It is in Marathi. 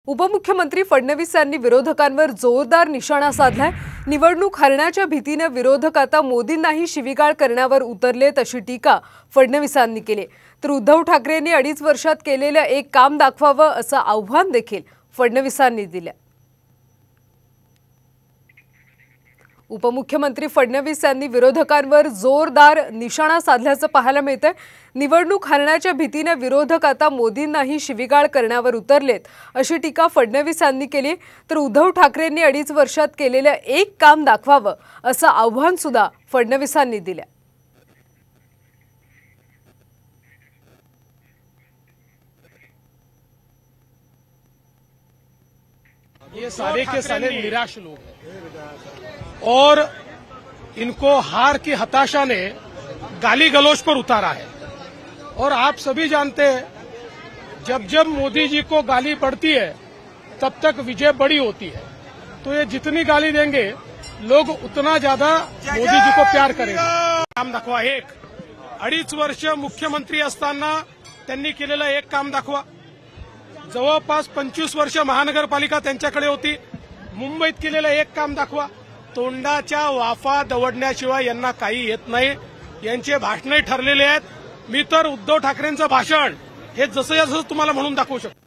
उपमुख्यमंत्री फडणवीस यांनी विरोधकांवर जोरदार निशाणा साधलाय। निवडणूक हरण्याच्या भीतीने विरोधक आता मोदींनाही शिवीगाळ करण्यावर उतरलेत अशी टीका फडणवीसांनी केली। तर उद्धव ठाकरेंनी 2.5 वर्षात केलेलं एक काम दाखवावं असं आव्हान देखील फडणवीसांनी दिलं। उपमुख्यमंत्री फडणवीस यांनी विरोधकांवर जोरदार निशाणा साधल्याचं पाहायला मिळतंय। निवडणूक हरण्याच्या भीतीने विरोधक आता मोदींनाही शिवीगाळ करण्यावर उतरलेत अशी टीका फडणवीस यांनी केली। तर उद्धव ठाकरेंनी 2.5 वर्षात केलेलं एक काम दाखवावं असं आव्हान सुद्धा फडणवीसांनी दिलं। ये सारे के सारे निराश लोग हैं और इनको हार की हताशा ने गाली गलौज पर उतारा है। और आप सभी जानते हैं, जब जब मोदी जी को गाली पड़ती है तब तक विजय बड़ी होती है। तो ये जितनी गाली देंगे लोग उतना ज्यादा मोदी जी को प्यार करेंगे। काम दाखवा एक, 2.5 वर्ष मुख्यमंत्री असताना त्यांनी केलेलं एक काम दाखवा। जवळपास 25 वर्ष महानगरपालिका त्यांच्याकडे होती। मुंबईत केलेलं एक काम दाखवा। तोंडाच्या वाफा दवडण्याशिवाय यांना काही येत नाही। यांचे भाषणे ठरलेले आहेत। मी तर उद्धव ठाकरेंचं भाषण हे जसं तुम्हाला म्हणून दाखवू शकतो।